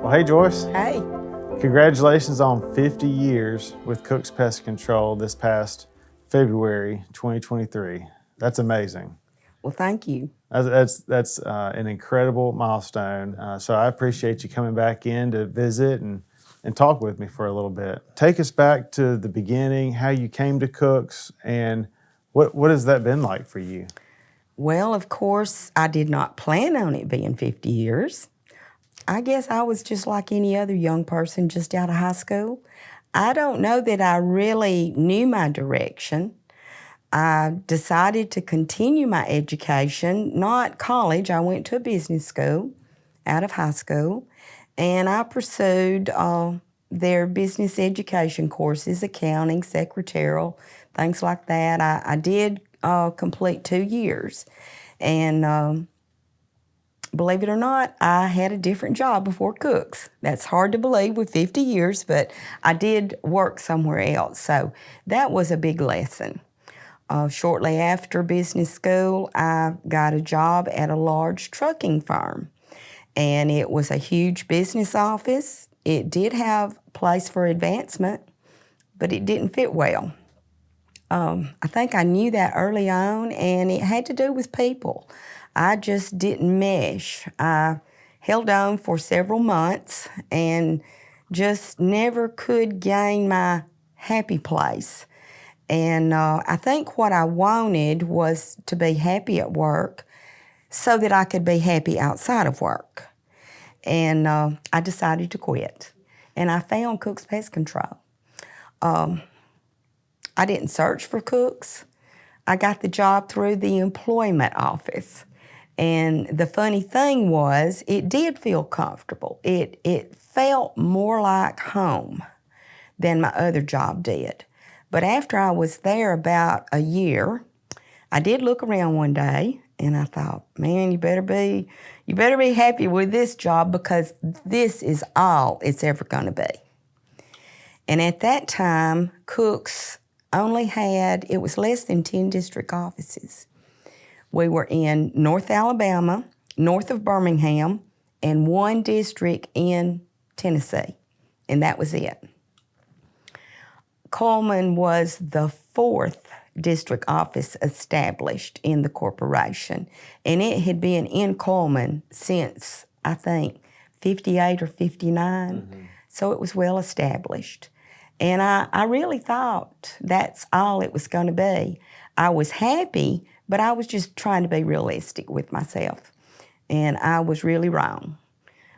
Well, hey, Joyce. Hey. Congratulations on 50 years with Cook's Pest Control this past February 2023. That's amazing. Well, thank you. That's an incredible milestone. So I appreciate you coming back in to visit and talk with me for a little bit. Take us back to the beginning, how you came to Cook's, and what has that been like for you? Well, of course, I did not plan on it being 50 years. I guess I was just like any other young person just out of high school. I don't know that I really knew my direction. I decided to continue my education, not college. I went to a business school out of high school, and I pursued their business education courses, accounting, secretarial, things like that. I did complete 2 years, and believe it or not, I had a different job before Cook's. That's hard to believe with 50 years, but I did work somewhere else, so that was a big lesson. Shortly after business school, I got a job at a large trucking firm, and it was a huge business office. It did have a place for advancement, but it didn't fit well. I think I knew that early on, and it had to do with people. I just didn't mesh. I held on for several months and just never could gain my happy place. And I think what I wanted was to be happy at work so that I could be happy outside of work. And I decided to quit. And I found Cook's Pest Control. I didn't search for Cook's. I got the job through the employment office. And the funny thing was, it did feel comfortable. It felt more like home than my other job did. But after I was there about a year, I did look around one day and I thought, man, you better be happy with this job because this is all it's ever gonna be. And at that time, Cook's only had, it was less than 10 district offices. We were in North Alabama, north of Birmingham, and one district in Tennessee, and that was it. Coleman was the 4th district office established in the corporation, and it had been in Coleman since, I think, 58 or 59, so it was well established. And I really thought that's all it was going to be. I was happy, but I was just trying to be realistic with myself, and I was really wrong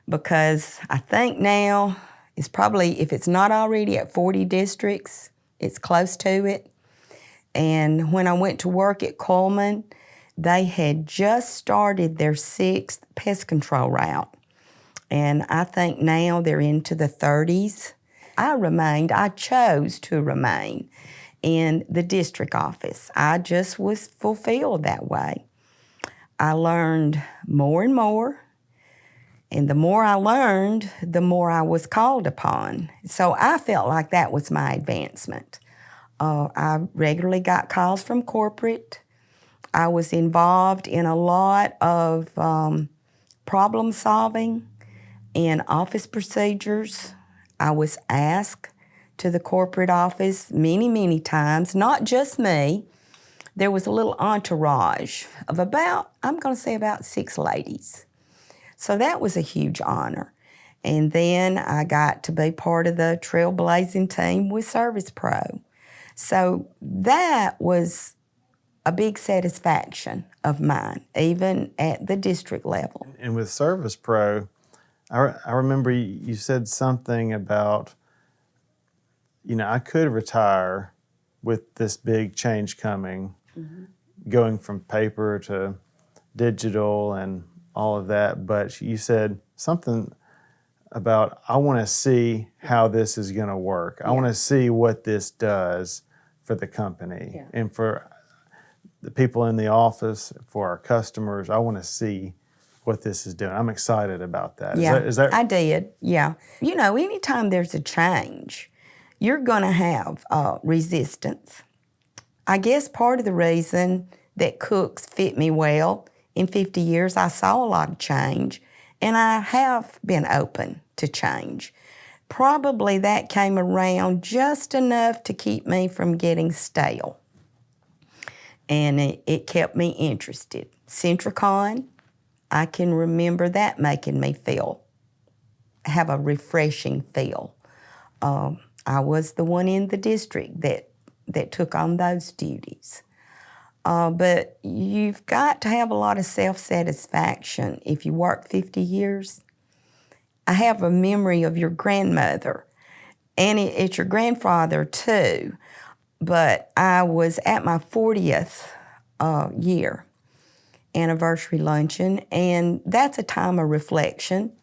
because I think now it's probably, if it's not already at 40 districts, it's close to it. And when I went to work at Coleman, they had just started their 6th pest control route. And I think now they're into the 30s. I chose to remain in the district office. I just was fulfilled that way. I learned more and more. And the more I learned, the more I was called upon. So I felt like that was my advancement. I regularly got calls from corporate. I was involved in a lot of problem solving and office procedures. I was asked to the corporate office many, many times, not just me. There was a little entourage of about 6 ladies. So that was a huge honor. And then I got to be part of the trailblazing team with Service Pro. So that was a big satisfaction of mine, even at the district level. And with Service Pro, I remember you said something about, I could retire with this big change coming, going from paper to digital and all of that, but you said something about, I want to see how this is going to work. Yeah. I want to see what this does for the company and for the people in the office, for our customers. I want to see what this is doing. I'm excited about that. Yeah, Is that... I did, yeah. Anytime there's a change, you're going to have resistance. I guess part of the reason that Cook's fit me well, in 50 years, I saw a lot of change, And I have been open to change. Probably that came around just enough to keep me from getting stale. And it kept me interested. Centricon, I can remember that making me have a refreshing feel. I was the one in the district that took on those duties. But you've got to have a lot of self-satisfaction if you work 50 years. I have a memory of your grandmother, and it's your grandfather too, but I was at my 40th year anniversary luncheon, and that's a time of reflection.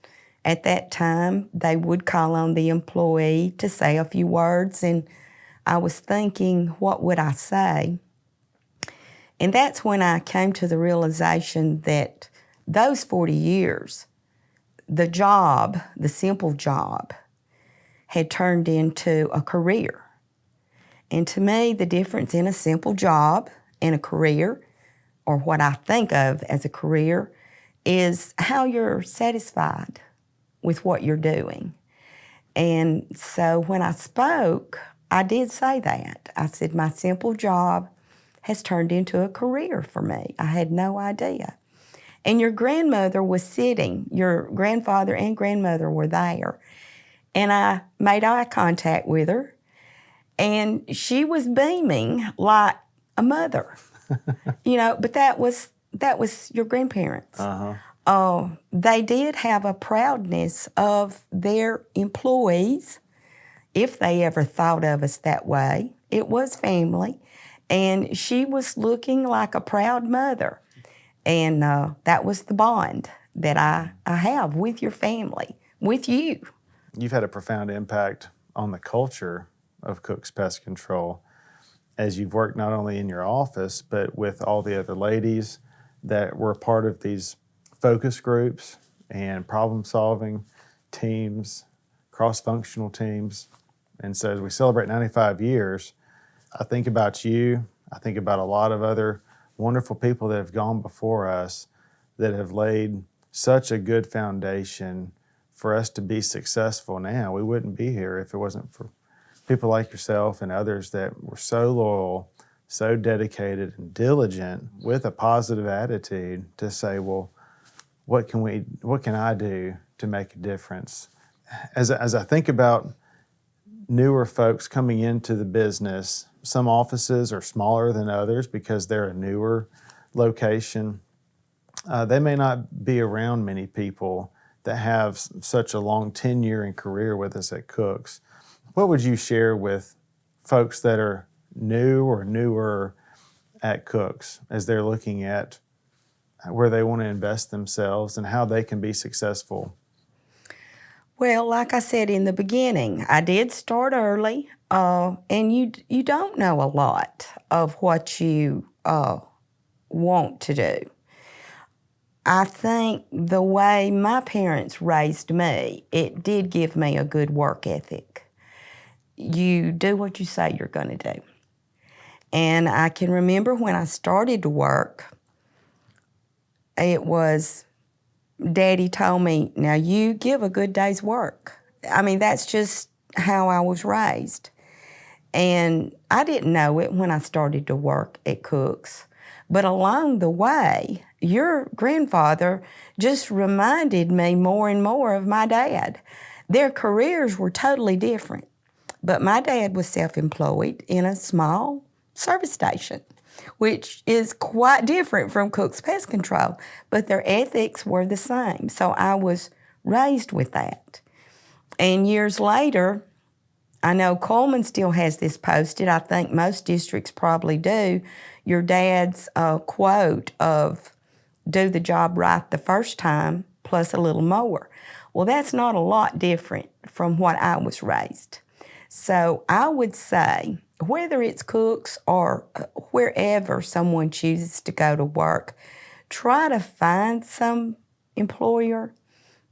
At that time, they would call on the employee to say a few words, and I was thinking, what would I say? And that's when I came to the realization that those 40 years, the job, the simple job, had turned into a career. And to me, the difference in a simple job and a career, or what I think of as a career, is how you're satisfied with what you're doing. And so when I spoke, I did say that. I said, my simple job has turned into a career for me. I had no idea. And your grandmother was sitting, your grandfather and grandmother were there. And I made eye contact with her, and she was beaming like a mother. But that was your grandparents. They did have a proudness of their employees, if they ever thought of us that way. It was family, and she was looking like a proud mother. And that was the bond that I have with your family, with you. You've had a profound impact on the culture of Cook's Pest Control as you've worked not only in your office, but with all the other ladies that were part of these focus groups and problem-solving teams, cross-functional teams. And so as we celebrate 95 years, I think about you, I think about a lot of other wonderful people that have gone before us that have laid such a good foundation for us to be successful now. We wouldn't be here if it wasn't for people like yourself and others that were so loyal, so dedicated and diligent with a positive attitude to say, well, what can I do to make a difference? As I think about newer folks coming into the business, some offices are smaller than others because they're a newer location. They may not be around many people that have such a long tenure and career with us at Cook's. What would you share with folks that are new or newer at Cook's as they're looking at where they want to invest themselves and how they can be successful? Well, like I said in the beginning, I did start early, and you don't know a lot of what you want to do. I think the way my parents raised me, it did give me a good work ethic. You do what you say you're going to do. And I can remember when I started to work, it was Daddy told me, now you give a good day's work. I mean, that's just how I was raised. And I didn't know it when I started to work at Cook's. But along the way, your grandfather just reminded me more and more of my dad. Their careers were totally different. But my dad was self-employed in a small service station, which is quite different from Cook's Pest Control, but their ethics were the same. So I was raised with that. And years later, I know Coleman still has this posted. I think most districts probably do. Your dad's quote of, do the job right the first time, plus a little more. Well, that's not a lot different from what I was raised. So I would say, whether it's Cook's or wherever someone chooses to go to work, try to find some employer.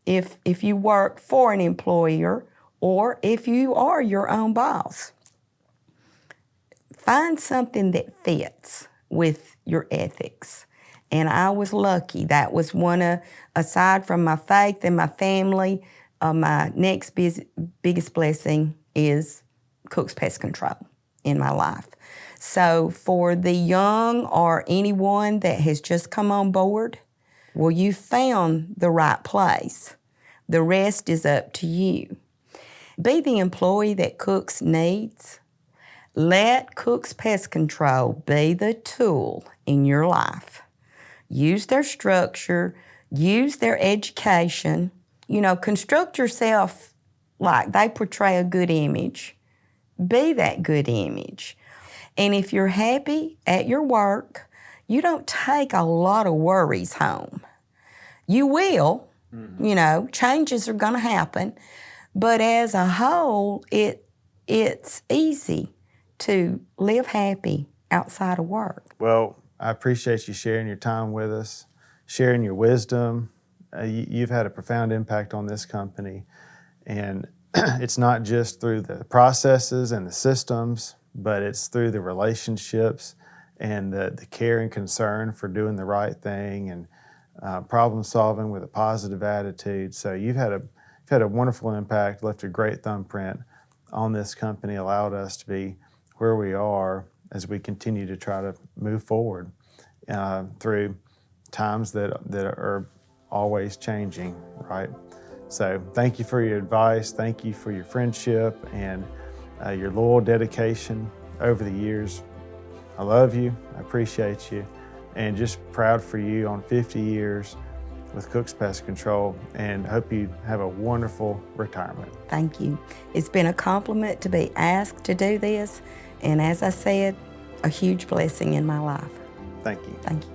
If you work for an employer or if you are your own boss, find something that fits with your ethics And I was lucky. That was aside from my faith and my family, my next biggest blessing is Cook's Pest Control in my life. So for the young or anyone that has just come on board, well, you found the right place. The rest is up to you. Be the employee that Cook's needs. Let Cook's Pest Control be the tool in your life. Use their structure, use their education. Construct yourself like they portray a good image. Be that good image. And if you're happy at your work, you don't take a lot of worries home. You will, changes are going to happen. But as a whole, it's easy to live happy outside of work. Well, I appreciate you sharing your time with us, sharing your wisdom. You've had a profound impact on this company. And it's not just through the processes and the systems, but it's through the relationships and the care and concern for doing the right thing and problem solving with a positive attitude. So you've had a wonderful impact, left a great thumbprint on this company, allowed us to be where we are as we continue to try to move forward through times that are always changing, right? So thank you for your advice. Thank you for your friendship and your loyal dedication over the years. I love you. I appreciate you. And just proud for you on 50 years with Cook's Pest Control, and hope you have a wonderful retirement. Thank you. It's been a compliment to be asked to do this, and as I said, a huge blessing in my life. Thank you. Thank you.